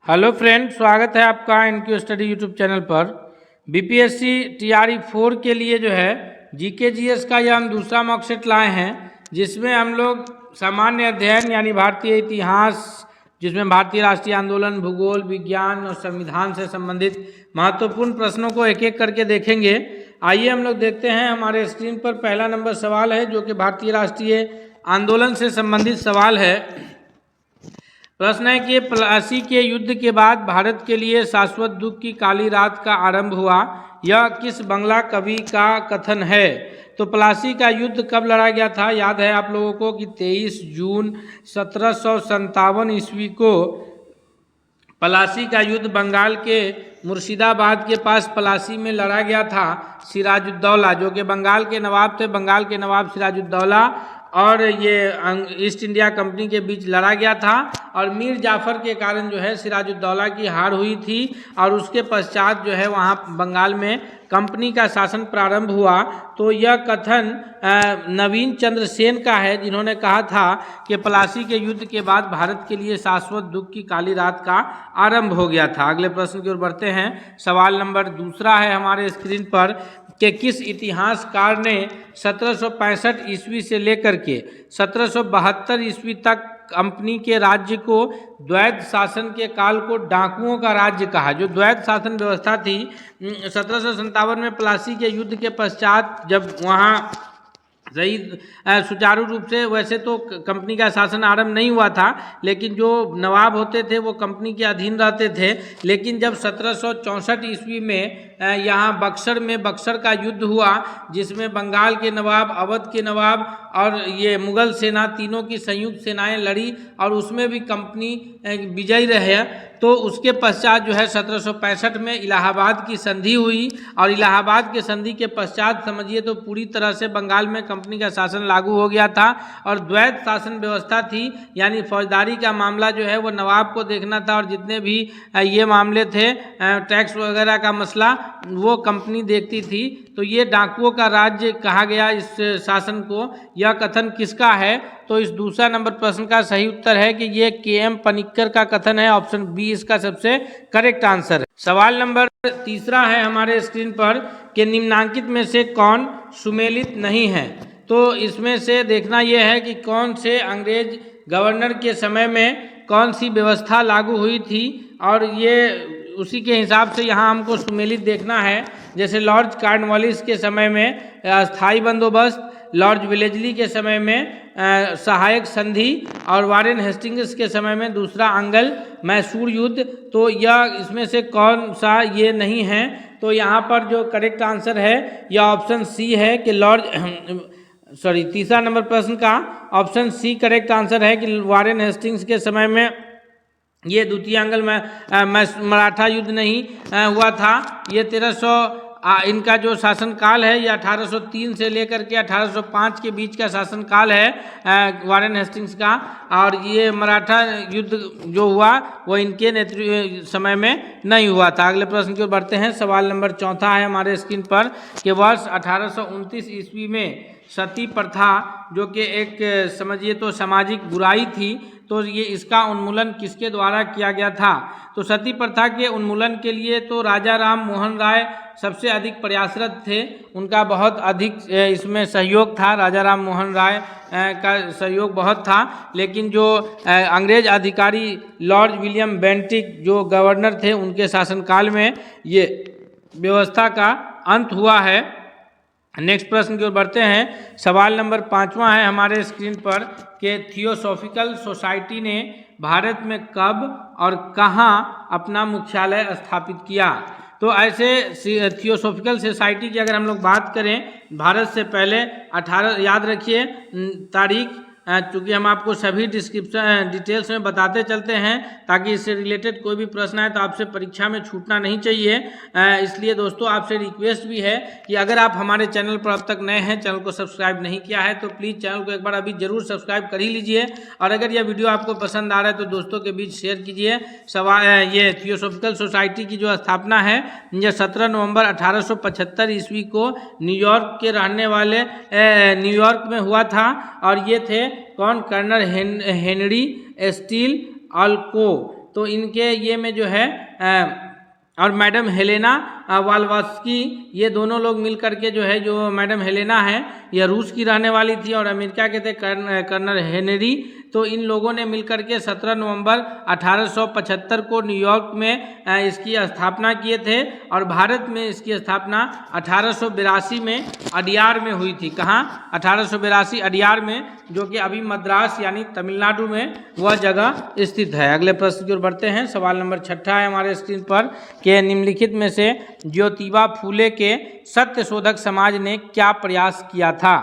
Hello friend, स्वागत है आपका इनक्यू स्टडी यूट्यूब चैनल पर। बीपीएससी टीआरई 4 के लिए जो है जीके जीएस का यह हम दूसरा मॉकसेट लाए हैं, जिसमें हम लोग सामान्य अध्ययन यानी भारतीय इतिहास, जिसमें भारतीय राष्ट्रीय आंदोलन, भूगोल, विज्ञान और संविधान से संबंधित महत्वपूर्ण प्रश्नों को एक एक करके देखेंगे। आइए हम लोग देखते हैं। हमारे स्क्रीन पर पहला नंबर सवाल है जो कि भारतीय राष्ट्रीय आंदोलन से संबंधित सवाल है। प्रश्न है कि प्लासी के युद्ध के बाद भारत के लिए शाश्वत दुख की काली रात का आरंभ हुआ, यह किस बंगला कवि का कथन है? तो प्लासी का युद्ध कब लड़ा गया था? याद है आप लोगों को कि 23 जून 1757 ईस्वी को प्लासी का युद्ध बंगाल के मुर्शिदाबाद के पास प्लासी में लड़ा गया था। सिराजुद्दौला जो कि बंगाल के नवाब थे, बंगाल के नवाब सिराजुद्दौला और ये ईस्ट इंडिया कंपनी के बीच लड़ा गया था और मीर जाफर के कारण जो है सिराजुद्दौला की हार हुई थी और उसके पश्चात जो है वहाँ बंगाल में कंपनी का शासन प्रारंभ हुआ। तो यह कथन नवीन चंद्र सेन का है, जिन्होंने कहा था कि प्लासी के युद्ध के बाद भारत के लिए शाश्वत दुख की काली रात का आरंभ हो गया था। अगले प्रश्न की ओर बढ़ते हैं। सवाल नंबर दूसरा है हमारे स्क्रीन पर कि किस इतिहासकार ने 1765 ईस्वी से लेकर के 1772 ईस्वी तक कंपनी के राज्य को द्वैत शासन के काल को डाकुओं का राज्य कहा? जो द्वैत शासन व्यवस्था थी 1757 में प्लासी के युद्ध के पश्चात, जब वहाँ सही सुचारू रूप से, वैसे तो कंपनी का शासन आरंभ नहीं हुआ था, लेकिन जो नवाब होते थे वो कंपनी के अधीन रहते थे। लेकिन जब 1764 ईस्वी में यहाँ बक्सर का युद्ध हुआ, जिसमें बंगाल के नवाब, अवध के नवाब और ये मुगल सेना तीनों की संयुक्त सेनाएं लड़ी और उसमें भी कंपनी विजयी रहे, तो उसके पश्चात जो है 1765 में इलाहाबाद की संधि हुई और इलाहाबाद के संधि के पश्चात समझिए तो पूरी तरह से बंगाल में कंपनी का शासन लागू हो गया था और द्वैत शासन व्यवस्था थी, यानी फौजदारी का मामला जो है वो नवाब को देखना था और जितने भी ये मामले थे टैक्स वगैरह का मसला वो कंपनी देखती थी। तो ये डाकुओं का राज्य कहा गया इस शासन को। यह कथन किसका है? तो इस दूसरा नंबर प्रश्न का सही उत्तर है कि ये के.एम. पनिक्कर का कथन है। ऑप्शन बी इसका सबसे करेक्ट आंसर है। सवाल नंबर तीसरा है हमारे स्क्रीन पर कि निम्नांकित में से कौन सुमेलित नहीं है? तो इसमें से देखना यह है कि कौन से अंग्रेज गवर्नर के समय में कौन सी व्यवस्था लागू हुई थी और ये उसी के हिसाब से यहाँ हमको सुमेलित देखना है। जैसे लॉर्ड कॉर्नवालिस के समय में स्थायी बंदोबस्त, लॉर्ड वेलेस्ली के समय में सहायक संधि और वारेन हेस्टिंग्स के समय में दूसरा अंगल मैसूर युद्ध। तो यह इसमें से कौन सा ये नहीं है? तो यहाँ पर जो करेक्ट आंसर है यह ऑप्शन सी है कि तीसरा नंबर प्रश्न का ऑप्शन सी करेक्ट आंसर है कि वारेन हेस्टिंग्स के समय में ये द्वितीय अंगल में मराठा युद्ध नहीं हुआ था। ये 1300 इनका जो शासनकाल है ये 1803 से लेकर के 1805 के बीच का शासनकाल है वारेन हेस्टिंग्स का, और ये मराठा युद्ध जो हुआ वो इनके नेतृत्व समय में नहीं हुआ था। अगले प्रश्न की ओर बढ़ते हैं। सवाल नंबर चौथा है हमारे स्क्रीन पर कि वर्ष 1829 ईस्वी में सती प्रथा, जो कि एक समझिए तो सामाजिक बुराई थी, तो ये इसका उन्मूलन किसके द्वारा किया गया था? तो सती प्रथा के उन्मूलन के लिए तो राजा राम मोहन राय सबसे अधिक प्रयासरत थे, उनका बहुत अधिक इसमें सहयोग था, राजा राम मोहन राय का सहयोग बहुत था। लेकिन जो अंग्रेज अधिकारी लॉर्ड विलियम बेंटिक जो गवर्नर थे, उनके शासनकाल में ये व्यवस्था का अंत हुआ है। नेक्स्ट प्रश्न की ओर बढ़ते हैं। सवाल नंबर 5वां है हमारे स्क्रीन पर कि थियोसॉफिकल सोसाइटी ने भारत में कब और कहाँ अपना मुख्यालय स्थापित किया? तो ऐसे थियोसॉफिकल सोसाइटी की अगर हम लोग बात करें भारत से पहले 18, याद रखिए तारीख, चूँकि हम आपको सभी डिटेल्स में बताते चलते हैं ताकि इससे रिलेटेड कोई भी प्रश्न आए तो आपसे परीक्षा में छूटना नहीं चाहिए। इसलिए दोस्तों आपसे रिक्वेस्ट भी है कि अगर आप हमारे चैनल पर अब तक नए हैं, चैनल को सब्सक्राइब नहीं किया है, तो प्लीज़ चैनल को एक बार अभी जरूर सब्सक्राइब कर ही लीजिए और अगर यह वीडियो आपको पसंद आ रहा है तो दोस्तों के बीच शेयर कीजिए। ये थियोसॉफिकल सोसाइटी की जो स्थापना है यह 17 नवंबर 1875 ईस्वी को न्यूयॉर्क के रहने वाले न्यूयॉर्क में हुआ था और ये थे कौन? कर्नल हेनरी स्टील अल्को, तो इनके ये में जो है और मैडम हेलेना वाल्वास्की, ये दोनों लोग मिल करके जो है, जो मैडम हेलेना है यह रूस की रहने वाली थी और अमेरिका के थे कर्नल हेनरी, तो इन लोगों ने मिलकर के 17 नवंबर 1875 को न्यूयॉर्क में इसकी स्थापना किए थे और भारत में इसकी स्थापना 1882 में अडियार में हुई थी। कहाँ? 1882 अडियार में, जो कि अभी मद्रास यानी तमिलनाडु में वह जगह स्थित है। अगले प्रश्न की ओर बढ़ते हैं। सवाल नंबर 6 है हमारे स्क्रीन पर कि निम्नलिखित में से ज्योतिबा फूले के सत्यशोधक समाज ने क्या प्रयास किया था?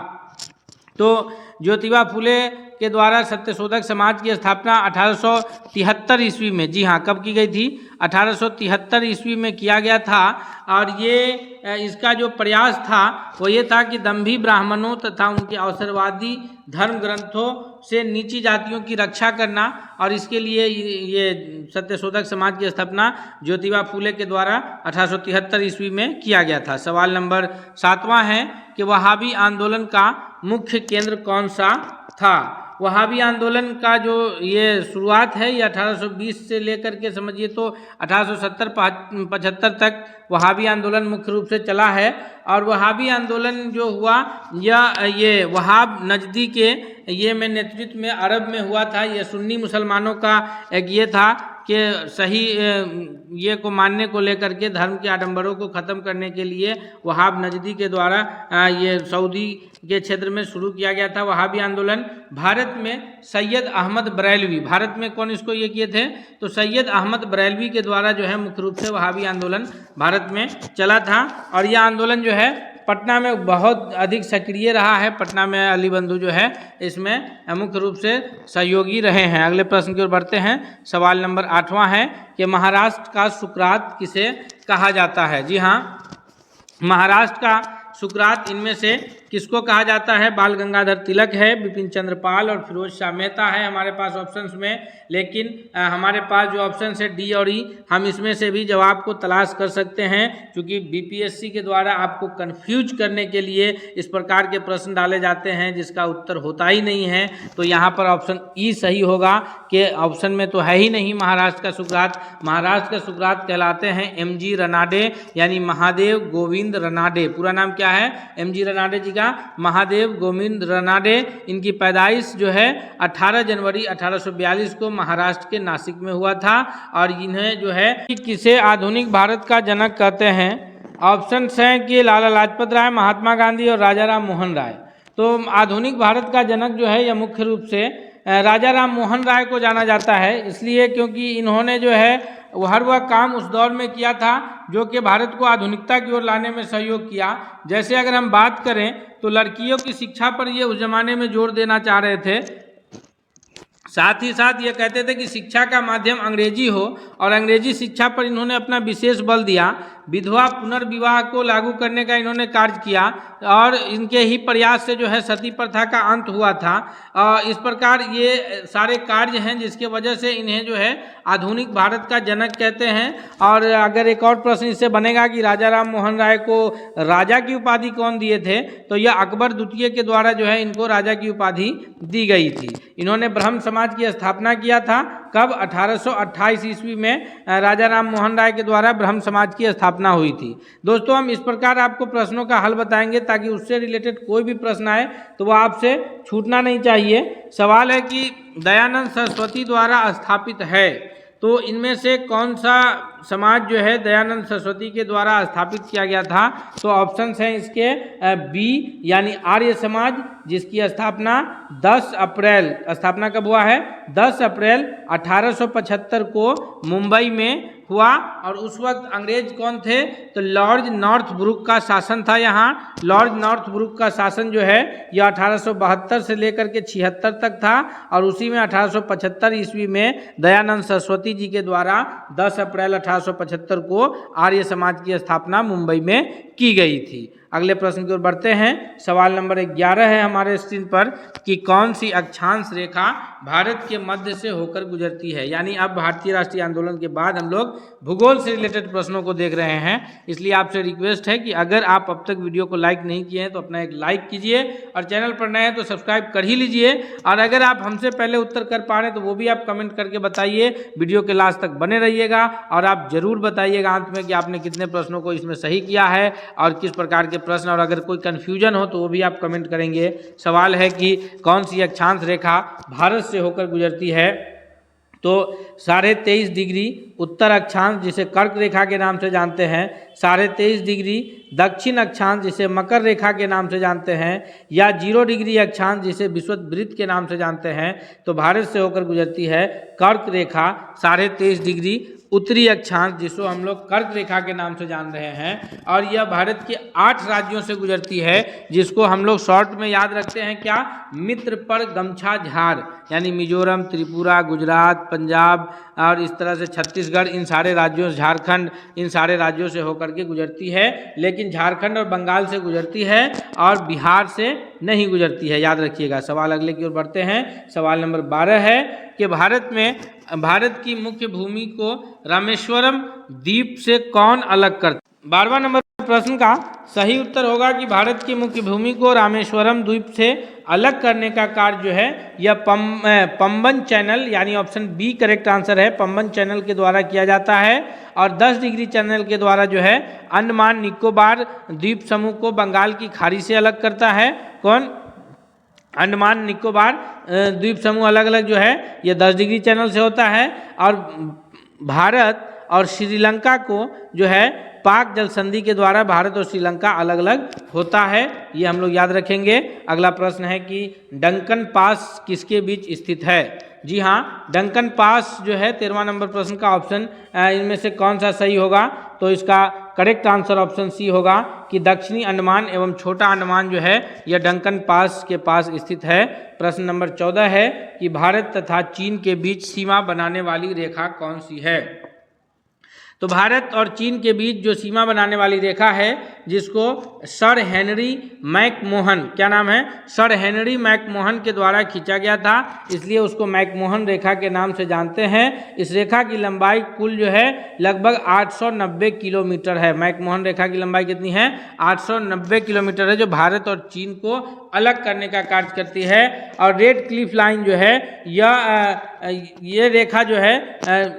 तो ज्योतिबा फूले के द्वारा सत्यशोधक समाज की स्थापना 1873 ईस्वी में, जी हाँ, कब की गई थी? 1873 ईस्वी में किया गया था। और ये इसका जो प्रयास था वो ये था कि दंभी ब्राह्मणों तथा उनके अवसरवादी धर्म ग्रंथों से नीची जातियों की रक्षा करना, और इसके लिए ये सत्यशोधक समाज की स्थापना ज्योतिबा फूले के द्वारा 1873 ईस्वी में किया गया था। सवाल नंबर 7वां है कि वहाबी आंदोलन का मुख्य केंद्र कौन सा था? वहाबी आंदोलन का जो ये शुरुआत है ये 1820 से लेकर के समझिए तो 1870-75 तक वहाबी आंदोलन मुख्य रूप से चला है। और वहाबी आंदोलन जो हुआ ये वहाब नजदी के ये में नेतृत्व में अरब में हुआ था। ये सुन्नी मुसलमानों का एक ये था कि सही ये को मानने को लेकर के धर्म के आडंबरों को ख़त्म करने के लिए वहाब नजदी के द्वारा ये सऊदी के क्षेत्र में शुरू किया गया था वहाबी आंदोलन। भारत में सैयद अहमद बरेलवी, भारत में कौन इसको ये किए थे? तो सैयद अहमद बरेलवी के द्वारा जो है मुख्य रूप से वहाबी आंदोलन भारत में चला था। और यह आंदोलन जो है पटना में बहुत अधिक सक्रिय रहा है। पटना में अली बंधु जो है इसमें मुख्य रूप से सहयोगी रहे हैं। अगले प्रश्न की ओर बढ़ते हैं। सवाल नंबर 8वां है कि महाराष्ट्र का सुकरात किसे कहा जाता है? जी हाँ, महाराष्ट्र का सुकरात इनमें से किसको कहा जाता है? बाल गंगाधर तिलक है, बिपिन चंद्र पाल और फिरोज शाह मेहता है हमारे पास ऑप्शंस में। लेकिन हमारे पास जो ऑप्शन है डी और ई, हम इसमें से भी जवाब को तलाश कर सकते हैं, क्योंकि बीपीएससी के द्वारा आपको कंफ्यूज करने के लिए इस प्रकार के प्रश्न डाले जाते हैं जिसका उत्तर होता ही नहीं है। तो यहाँ पर ऑप्शन ई सही होगा कि ऑप्शन में तो है ही नहीं महाराष्ट्र का सुकरात। महाराष्ट्र का सुकरात कहलाते हैं MG रनाडे, यानी महादेव गोविंद रनाडे। पूरा नाम क्या है? MG रनाडे जी का महादेव गोविंद रनाडे। इनकी पैदाइश जो है 18 जनवरी 1842 को महाराष्ट्र के नासिक में हुआ था। और इन्हें जो है किसे आधुनिक भारत का जनक कहते हैं? ऑप्शन हैं कि लाला लाजपत राय, महात्मा गांधी और राजा राम मोहन राय। तो आधुनिक भारत का जनक जो है यह मुख्य रूप से राजा राम मोहन राय को जाना जाता है, इसलिए क्योंकि इन्होंने जो है हर वह काम उस दौर में किया था जो कि भारत को आधुनिकता की ओर लाने में सहयोग किया। जैसे अगर हम बात करें तो लड़कियों की शिक्षा पर ये उस जमाने में जोर देना चाह रहे थे। साथ ही साथ ये कहते थे कि शिक्षा का माध्यम अंग्रेजी हो, और अंग्रेजी शिक्षा पर इन्होंने अपना विशेष बल दिया। विधवा पुनर्विवाह को लागू करने का इन्होंने कार्य किया, और इनके ही प्रयास से जो है सती प्रथा का अंत हुआ था। इस प्रकार ये सारे कार्य हैं जिसके वजह से इन्हें जो है आधुनिक भारत का जनक कहते हैं। और अगर एक और प्रश्न इससे बनेगा कि राजा राम मोहन राय को राजा की उपाधि कौन दिए थे, तो यह अकबर द्वितीय के द्वारा जो है इनको राजा की उपाधि दी गई थी। इन्होंने ब्रह्म समाज की स्थापना किया था। कब? 1828 ईस्वी में राजा राम मोहन राय के द्वारा ब्रह्म समाज की स्थापना हुई थी। दोस्तों, हम इस प्रकार आपको प्रश्नों का हल बताएंगे ताकि उससे रिलेटेड कोई भी प्रश्न आए तो वो आपसे छूटना नहीं चाहिए। सवाल है कि दयानंद सरस्वती द्वारा स्थापित है, तो इनमें से कौन सा समाज जो है दयानंद सरस्वती के द्वारा स्थापित किया गया था? तो ऑप्शंस हैं इसके बी यानी आर्य समाज, जिसकी स्थापना 10 अप्रैल, स्थापना कब हुआ है? 10 अप्रैल 1875 को मुंबई में हुआ। और उस वक्त अंग्रेज कौन थे? तो लॉर्ड नॉर्थब्रुक का शासन था यहाँ। लॉर्ड नॉर्थब्रुक का शासन जो है यह 1872 से लेकर के 76 तक था, और उसी में 1875 ईस्वी में दयानंद सरस्वती जी के द्वारा 10 अप्रैल 1875 को आर्य समाज की स्थापना मुंबई में की गई थी। अगले प्रश्न की ओर बढ़ते हैं। सवाल नंबर 11 है हमारे स्क्रीन पर कि कौन सी अक्षांश रेखा भारत के मध्य से होकर गुजरती है। यानी अब भारतीय राष्ट्रीय आंदोलन के बाद हम लोग भूगोल से रिलेटेड प्रश्नों को देख रहे हैं, इसलिए आपसे रिक्वेस्ट है कि अगर आप अब तक वीडियो को लाइक नहीं किए हैं तो अपना एक लाइक कीजिए और चैनल पर नए हैं तो सब्सक्राइब कर ही लीजिए। और अगर आप हमसे पहले उत्तर कर पा रहे हैं तो वो भी आप कमेंट करके बताइए। वीडियो के लास्ट तक बने रहिएगा और आप जरूर बताइएगा अंत में कि आपने कितने प्रश्नों को इसमें सही किया है और किस प्रकार के प्रश्न, और अगर कोई कन्फ्यूजन हो तो वो भी आप कमेंट करेंगे। सवाल है कि कौन सी अक्षांश रेखा भारत से होकर गुजरती है। तो 23.5 डिग्री उत्तर अक्षांश जिसे कर्क रेखा के नाम से जानते हैं, 23.5 डिग्री दक्षिण अक्षांश जिसे मकर रेखा के नाम से जानते हैं, या 0 डिग्री अक्षांश जिसे विषुववृत्त के नाम से जानते हैं, तो भारत से होकर गुजरती है कर्क रेखा 23.5 डिग्री उत्तरी अक्षांश जिसको हम लोग कर्क रेखा के नाम से जान रहे हैं। और यह भारत के 8 राज्यों से गुजरती है जिसको हम लोग शॉर्ट में याद रखते हैं क्या, मित्र पर गमछा झार, यानी मिजोरम, त्रिपुरा, गुजरात, पंजाब और इस तरह से छत्तीसगढ़, इन सारे राज्यों, झारखंड, इन सारे राज्यों से होकर के गुजरती है। लेकिन झारखंड और बंगाल से गुजरती है और बिहार से नहीं गुजरती है, याद रखिएगा। सवाल अगले की ओर बढ़ते हैं। सवाल नंबर 12 है कि भारत की मुख्य भूमि को रामेश्वरम द्वीप से कौन अलग करता है। 12वां नंबर प्रश्न का सही उत्तर होगा कि भारत की मुख्य भूमि को रामेश्वरम द्वीप से अलग करने का कार्य जो है यह पंबन चैनल, यानी ऑप्शन बी करेक्ट आंसर है, पंबन चैनल के द्वारा किया जाता है। और 10 डिग्री चैनल के द्वारा जो है अंडमान निकोबार द्वीप समूह को बंगाल की खाड़ी से अलग करता है। कौन? अंडमान निकोबार द्वीप समूह अलग अलग जो है ये 10 डिग्री चैनल से होता है। और भारत और श्रीलंका को जो है पाक जल संधि के द्वारा भारत और श्रीलंका अलग अलग होता है, ये हम लोग याद रखेंगे। अगला प्रश्न है कि डंकन पास किसके बीच स्थित है। जी हाँ, डंकन पास जो है 13वां नंबर प्रश्न का ऑप्शन इनमें से कौन सा सही होगा, तो इसका करेक्ट आंसर ऑप्शन सी होगा कि दक्षिणी अंडमान एवं छोटा अंडमान जो है यह डंकन पास के पास स्थित है। प्रश्न नंबर 14 है कि भारत तथा चीन के बीच सीमा बनाने वाली रेखा कौन सी है। तो भारत और चीन के बीच जो सीमा बनाने वाली रेखा है जिसको सर हेनरी मैकमोहन, क्या नाम है, सर हेनरी मैकमोहन के द्वारा खींचा गया था, इसलिए उसको मैकमोहन रेखा के नाम से जानते हैं। इस रेखा की लंबाई कुल जो है लगभग 890 किलोमीटर है। मैकमोहन रेखा की लंबाई कितनी है, 890 किलोमीटर है, जो भारत और चीन को अलग करने का कार्य करती है। और रेड क्लिफ लाइन जो है ये रेखा जो है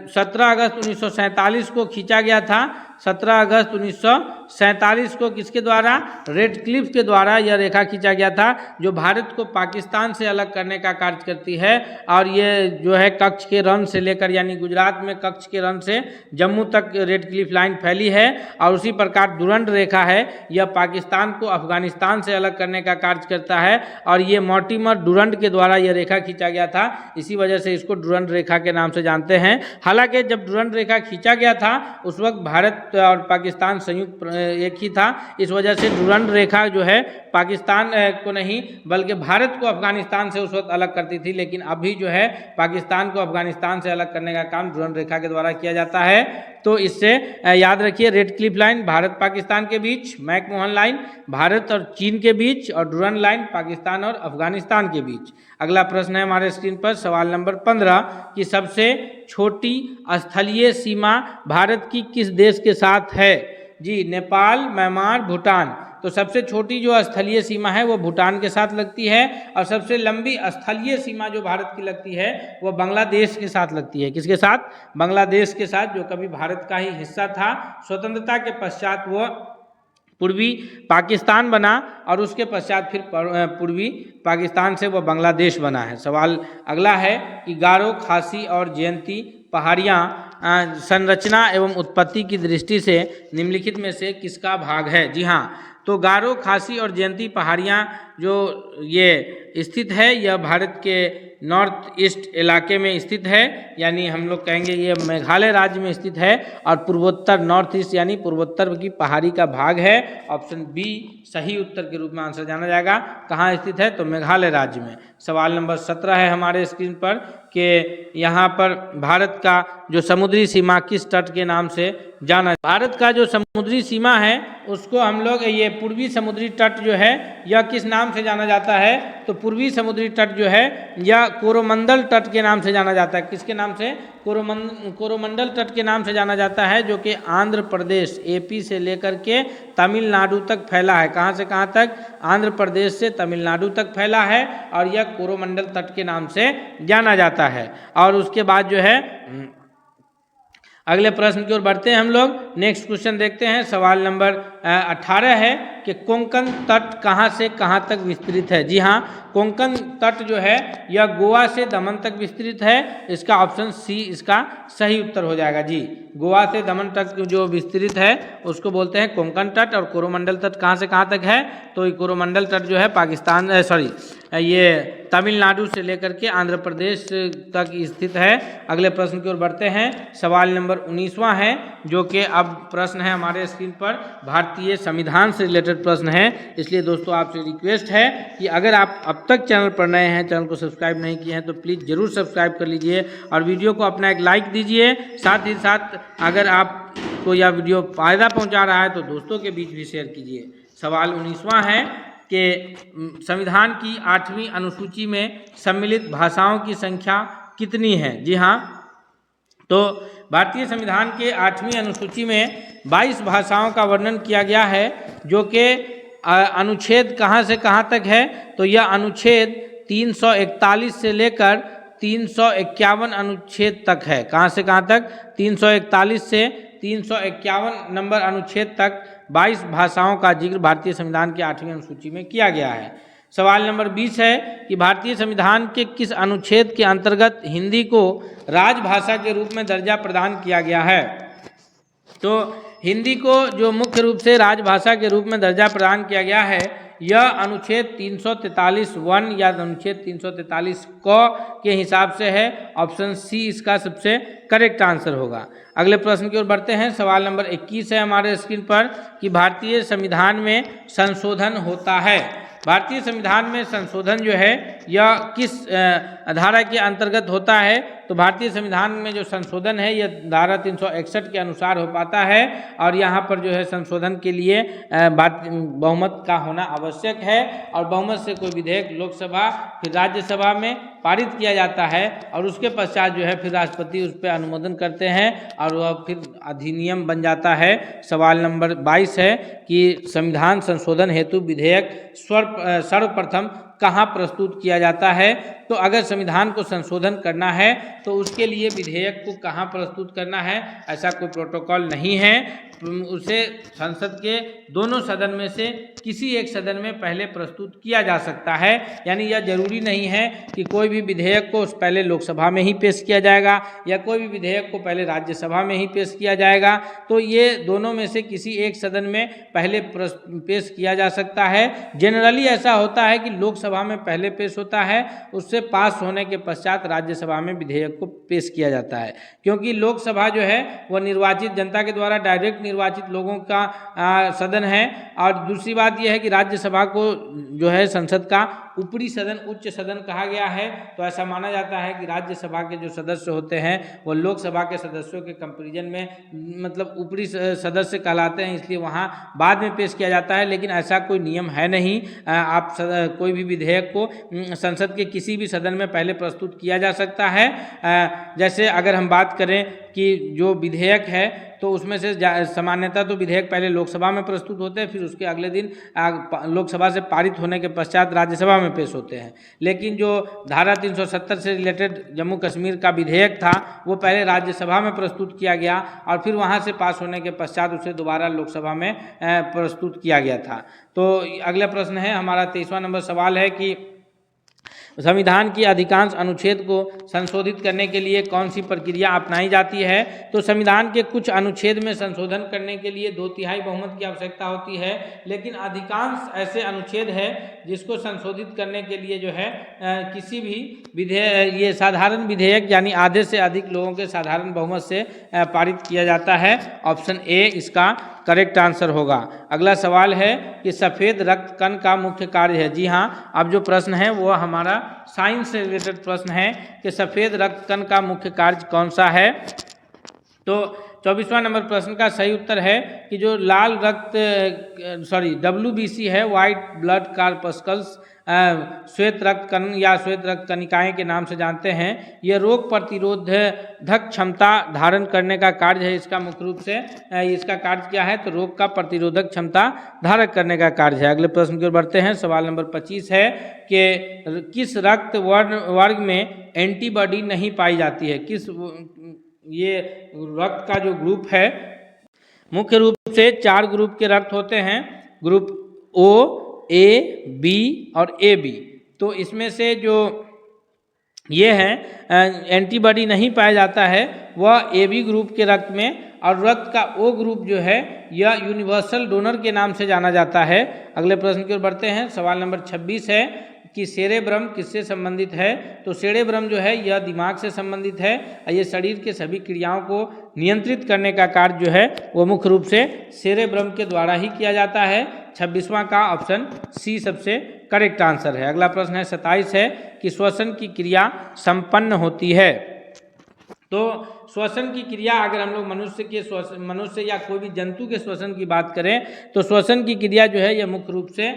17 अगस्त 1947 को खींचा गया था। 17 अगस्त 1947 को किसके द्वारा, रेड क्लिफ के द्वारा यह रेखा खींचा गया था, जो भारत को पाकिस्तान से अलग करने का कार्य करती है। और ये जो है कच्छ के रण से लेकर, यानी गुजरात में कच्छ के रण से जम्मू तक रेड क्लिफ लाइन फैली है। और उसी प्रकार डुरंड रेखा है, यह पाकिस्तान को अफगानिस्तान से अलग करने का कार्य करता है। और ये मॉर्टिमर डुरंड के द्वारा यह रेखा खींचा गया था, इसी वजह से इसको डुरंड रेखा के नाम से जानते हैं। हालांकि जब डुरंड रेखा खींचा गया था उस वक्त भारत और पाकिस्तान संयुक्त एक ही था, इस वजह से डुरंड रेखा जो है पाकिस्तान को नहीं बल्कि भारत को अफगानिस्तान से उस वक्त अलग करती थी। लेकिन अभी जो है पाकिस्तान को अफगानिस्तान से अलग करने का काम डुरंड रेखा के द्वारा किया जाता है। तो इससे याद रखिए, red Cliff line Bharat Pakistan के बीच, मैकमोहन लाइन भारत और चीन के बीच, और डुरंड लाइन पाकिस्तान और अफगानिस्तान के बीच। अगला प्रश्न है हमारे स्क्रीन पर सवाल नंबर 15 कि सबसे छोटी स्थलीय सीमा भारत की किस देश के साथ है। जी, नेपाल, म्यांमार, भूटान। तो सबसे छोटी जो स्थलीय सीमा है वो भूटान के साथ लगती है, और सबसे लंबी स्थलीय सीमा जो भारत की लगती है वो बांग्लादेश के साथ लगती है। किसके साथ? बांग्लादेश के साथ, जो कभी भारत का ही हिस्सा था। स्वतंत्रता के पश्चात वो पूर्वी पाकिस्तान बना और उसके पश्चात फिर पूर्वी पाकिस्तान से वो बांग्लादेश बना है। सवाल अगला है कि गारो, खासी और जयंती पहाड़ियाँ संरचना एवं उत्पत्ति की दृष्टि से निम्नलिखित में से किसका भाग है। जी हाँ, तो गारो, खासी और जयंती पहाड़ियाँ जो ये स्थित है यह भारत के नॉर्थ ईस्ट इलाके में स्थित है, यानी हम लोग कहेंगे ये मेघालय राज्य में स्थित है। और पूर्वोत्तर, नॉर्थ ईस्ट यानी पूर्वोत्तर की पहाड़ी का भाग है। ऑप्शन बी सही उत्तर के रूप में आंसर जाना जाएगा। कहाँ स्थित है? तो मेघालय राज्य में। सवाल नंबर 17 है हमारे स्क्रीन पर कि यहाँ पर भारत का जो समुद्री सीमा किस तट के नाम से जाना। भारत का जो समुद्री सीमा है उसको हम लोग ये पूर्वी समुद्री तट जो है यह किस नाम से जाना जाता है, तो पूर्वी समुद्री तट जो है यह कोरोमंडल तट के नाम से जाना जाता है। किसके नाम से? कोरोमंडल तट के नाम से जाना जाता है, जो कि आंध्र प्रदेश एपी से लेकर के तमिलनाडु तक फैला है। कहाँ से कहाँ तक? आंध्र प्रदेश से तमिलनाडु तक फैला है और यह कोरोमंडल तट के नाम से जाना जाता है। और उसके बाद जो है अगले प्रश्न की ओर बढ़ते हैं हम लोग। नेक्स्ट क्वेश्चन देखते हैं, सवाल नंबर 18 है कि कोंकण तट कहाँ से कहाँ तक विस्तृत है। जी हाँ, कोंकण तट जो है यह गोवा से दमन तक विस्तृत है। इसका ऑप्शन सी इसका सही उत्तर हो जाएगा। जी, गोवा से दमन तक जो विस्तृत है उसको बोलते हैं कोंकण तट। और कोरोमंडल तट कहाँ से कहाँ तक है, तो ये कोरोमंडल तट जो है पाकिस्तान ये तमिलनाडु से लेकर के आंध्र प्रदेश तक स्थित है। अगले प्रश्न की ओर बढ़ते हैं, सवाल नंबर 19वां है, जो कि अब प्रश्न है हमारे स्क्रीन पर भारतीय संविधान से रिलेटेड प्रश्न है। इसलिए दोस्तों आपसे रिक्वेस्ट है कि अगर आप अब तक चैनल पर नए हैं, चैनल को सब्सक्राइब नहीं किए हैं, तो प्लीज़ ज़रूर सब्सक्राइब कर लीजिए और वीडियो को अपना एक लाइक दीजिए। साथ ही साथ अगर आपको यह वीडियो फ़ायदा पहुँचा रहा है तो दोस्तों के बीच भी शेयर कीजिए। सवाल 19वां है कि संविधान की 8वीं अनुसूची में सम्मिलित भाषाओं की संख्या कितनी है। जी हाँ, तो भारतीय संविधान के 8वीं अनुसूची में 22 भाषाओं का वर्णन किया गया है, जो कि अनुच्छेद कहाँ से कहाँ तक है, तो यह अनुच्छेद 341 से लेकर 351 अनुच्छेद तक है। कहाँ से कहाँ तक? 341 से 351 नंबर अनुच्छेद तक 22 भाषाओं का जिक्र भारतीय संविधान की 8वीं अनुसूची में किया गया है। सवाल नंबर 20 है कि भारतीय संविधान के किस अनुच्छेद के अंतर्गत हिंदी को राजभाषा के रूप में दर्जा प्रदान किया गया है। तो हिंदी को जो मुख्य रूप से राजभाषा के रूप में दर्जा प्रदान किया गया है, यह अनुच्छेद 343(1) या अनुच्छेद 343 क के हिसाब से है। ऑप्शन सी इसका सबसे करेक्ट आंसर होगा। अगले प्रश्न की ओर बढ़ते हैं, सवाल नंबर 21 है हमारे स्क्रीन पर कि भारतीय संविधान में संशोधन होता है। भारतीय संविधान में संशोधन जो है यह किस धारा के अंतर्गत होता है, तो भारतीय संविधान में जो संशोधन है यह धारा 361 के अनुसार हो पाता है। और यहाँ पर जो है संशोधन के लिए बहुमत का होना आवश्यक है और बहुमत से कोई विधेयक लोकसभा फिर राज्यसभा में पारित किया जाता है और उसके पश्चात जो है फिर राष्ट्रपति उस पर अनुमोदन करते हैं और वह फिर अधिनियम बन जाता है। सवाल नंबर 22 है कि संविधान संशोधन हेतु विधेयक सर्वप्रथम कहाँ प्रस्तुत किया जाता है। तो अगर संविधान को संशोधन करना है तो उसके लिए विधेयक को कहाँ प्रस्तुत करना है, ऐसा कोई प्रोटोकॉल नहीं है। उसे संसद के दोनों सदन में से किसी एक सदन में पहले प्रस्तुत किया जा सकता है। यानी यह जरूरी नहीं है कि कोई भी विधेयक को पहले लोकसभा में ही पेश किया जाएगा या कोई भी विधेयक को पहले राज्यसभा में ही पेश किया जाएगा। तो ये दोनों में से किसी एक सदन में पहले पेश किया जा सकता है। जनरली ऐसा होता है कि लोकसभा में पहले पेश होता है, उससे पास होने के पश्चात राज्यसभा में विधेयक को पेश किया जाता है, क्योंकि लोकसभा जो है वह निर्वाचित जनता के द्वारा डायरेक्ट निर्वाचित लोगों का सदन है। और दूसरी बात यह है कि राज्यसभा को जो है संसद का ऊपरी सदन, उच्च सदन कहा गया है। तो ऐसा माना जाता है कि राज्यसभा के जो सदस्य होते हैं वो लोकसभा के सदस्यों के कंपैरिजन में मतलब ऊपरी सदस्य कहलाते हैं, इसलिए वहाँ बाद में पेश किया जाता है। लेकिन ऐसा कोई नियम है नहीं। आप कोई भी विधेयक को संसद के किसी भी सदन में पहले प्रस्तुत किया जा सकता है। जैसे अगर हम बात करें कि जो विधेयक है तो उसमें से सामान्यतः तो विधेयक पहले लोकसभा में प्रस्तुत होते हैं, फिर उसके अगले दिन लोकसभा से पारित होने के पश्चात राज्यसभा में पेश होते हैं। लेकिन जो धारा 370 से रिलेटेड जम्मू कश्मीर का विधेयक था वो पहले राज्यसभा में प्रस्तुत किया गया और फिर वहाँ से पास होने के पश्चात उसे दोबारा लोकसभा में प्रस्तुत किया गया था। तो अगला प्रश्न है हमारा 23वां नंबर सवाल है कि संविधान की अधिकांश अनुच्छेद को संशोधित करने के लिए कौन सी प्रक्रिया अपनाई जाती है। तो संविधान के कुछ अनुच्छेद में संशोधन करने के लिए 2/3 बहुमत की आवश्यकता होती है, लेकिन अधिकांश ऐसे अनुच्छेद है जिसको संशोधित करने के लिए जो है किसी भी विधेयक, ये साधारण विधेयक यानी आधे से अधिक लोगों के साधारण बहुमत से पारित किया जाता है। ऑप्शन ए इसका करेक्ट आंसर होगा। अगला सवाल है कि सफ़ेद रक्त कण का मुख्य कार्य है। जी हाँ, अब जो प्रश्न है वो हमारा साइंस से रिलेटेड प्रश्न है कि सफ़ेद रक्त कण का मुख्य कार्य कौन सा है। तो 24वां नंबर प्रश्न का सही उत्तर है कि जो लाल रक्त WBC है, वाइट ब्लड कॉर्पस्कल्स, श्वेत रक्त कण या श्वेत रक्त कणिकाएं के नाम से जानते हैं। यह रोग प्रतिरोधक क्षमता धारण करने का कार्य है। इसका मुख्य रूप से इसका कार्य क्या है, तो रोग का प्रतिरोधक क्षमता धारण करने का कार्य है। अगले प्रश्न की ओर बढ़ते हैं। सवाल नंबर 25 है कि किस रक्त वर्ग में एंटीबॉडी नहीं पाई जाती है। ये रक्त का जो ग्रुप है, मुख्य रूप से 4 ग्रुप के रक्त होते हैं, ग्रुप O, A, B और AB। तो इसमें से जो ये है एंटीबॉडी नहीं पाया जाता है वह AB ग्रुप के रक्त में, और रक्त का O ग्रुप जो है यह यूनिवर्सल डोनर के नाम से जाना जाता है। अगले प्रश्न की ओर बढ़ते हैं। सवाल नंबर 26 है कि सेरेब्रम किससे संबंधित है। तो सेरेब्रम जो है यह दिमाग से संबंधित है और ये शरीर के सभी क्रियाओं को नियंत्रित करने का कार्य जो है वो मुख्य रूप से सेरेब्रम के द्वारा ही किया जाता है। 26वां का ऑप्शन सी सबसे करेक्ट आंसर है। अगला प्रश्न है 27 है कि श्वसन की क्रिया संपन्न होती है। तो श्वसन की क्रिया, अगर हम लोग मनुष्य या कोई भी जंतु के श्वसन की बात करें तो श्वसन की क्रिया जो है यह मुख्य रूप से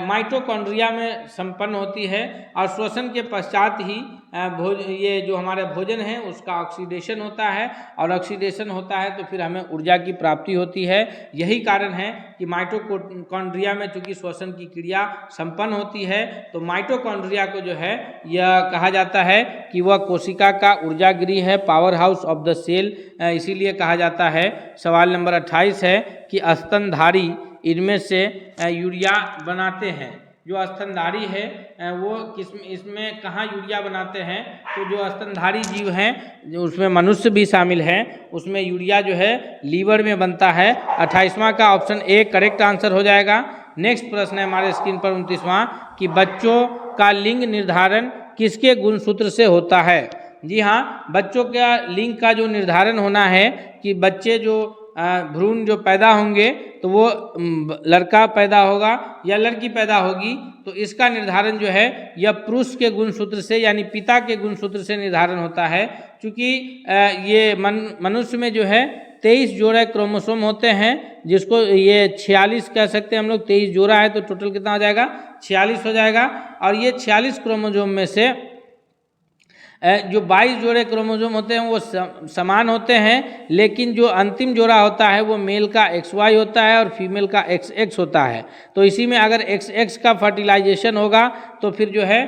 माइटोकॉन्ड्रिया में संपन्न होती है, और श्वसन के पश्चात ही ये जो हमारे भोजन है उसका ऑक्सीडेशन होता है, और ऑक्सीडेशन होता है तो फिर हमें ऊर्जा की प्राप्ति होती है। यही कारण है कि माइटोकॉन्ड्रिया में चूंकि श्वसन की क्रिया संपन्न होती है तो माइटोकॉन्ड्रिया को जो है यह कहा जाता है कि वह कोशिका का ऊर्जा गृह है, power house of the cell, इसीलिए कहा जाता है। सवाल नंबर 28 है कि स्तनधारी इनमें से यूरिया बनाते हैं। जो स्तनधारी है वो इसमें कहाँ यूरिया बनाते हैं, तो जो स्तनधारी जीव हैं जो उसमें मनुष्य भी शामिल हैं, उसमें यूरिया जो है लीवर में बनता है। 28वां का ऑप्शन ए करेक्ट आंसर हो जाएगा। नेक्स्ट प्रश्न है हमारे स्क्रीन पर 29वां कि बच्चों का लिंग निर्धारण किसके गुणसूत्र से होता है। जी हाँ, बच्चों का लिंग का जो निर्धारण होना है कि बच्चे जो भ्रूण जो पैदा होंगे तो वो लड़का पैदा होगा या लड़की पैदा होगी, तो इसका निर्धारण जो है यह पुरुष के गुणसूत्र से यानी पिता के गुणसूत्र से निर्धारण होता है। क्योंकि ये मनुष्य में जो है 23 जोड़े क्रोमोसोम होते हैं, जिसको ये 46 कह सकते हैं हम लोग। 23 जोड़ा है तो टोटल कितना हो जाएगा, 46 हो जाएगा। और ये 46 क्रोमोसोम में से जो 22 जोड़े क्रोमोसोम होते हैं वो समान होते हैं, लेकिन जो अंतिम जोड़ा होता है वो मेल का XY होता है और फीमेल का XX होता है। तो इसी में अगर XX का फर्टिलाइजेशन होगा तो फिर जो है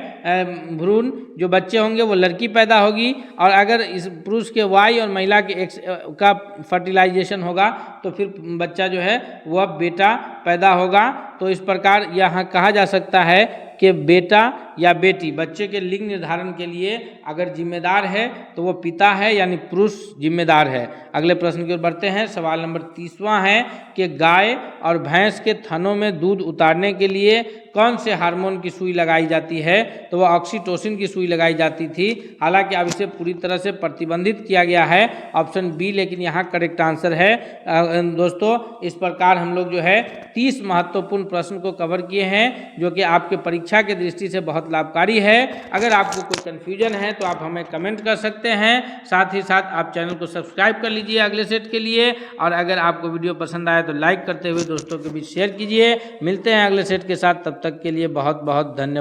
भ्रूण जो बच्चे होंगे वो लड़की पैदा होगी, और अगर इस पुरुष के Y और महिला के X का फर्टिलाइजेशन होगा तो फिर बच्चा जो है वह बेटा पैदा होगा। तो इस प्रकार यहाँ कहा जा सकता है कि बेटा या बेटी बच्चे के लिंग निर्धारण के लिए अगर जिम्मेदार है तो वो पिता है यानी पुरुष जिम्मेदार है। अगले प्रश्न की ओर बढ़ते हैं। सवाल नंबर 30वां है कि गाय और भैंस के थनों में दूध उतारने के लिए कौन से हार्मोन की सुई लगाई जाती है, तो वह ऑक्सीटोसिन की सुई लगाई जाती थी। हालांकि अब इसे पूरी तरह से प्रतिबंधित किया गया है, ऑप्शन बी, लेकिन यहाँ करेक्ट आंसर है। दोस्तों इस प्रकार हम लोग जो है 30 महत्वपूर्ण प्रश्न को कवर किए हैं, जो कि आपके परीक्षा की दृष्टि से बहुत लाभकारी है। अगर आपको कोई कन्फ्यूजन है तो आप हमें कमेंट कर सकते हैं, साथ ही साथ आप चैनल को सब्सक्राइब कर लीजिए अगले सेट के लिए, और अगर आपको वीडियो पसंद आए तो लाइक करते हुए दोस्तों के बीच शेयर कीजिए। मिलते हैं अगले सेट के साथ, तब तक के लिए बहुत बहुत धन्यवाद।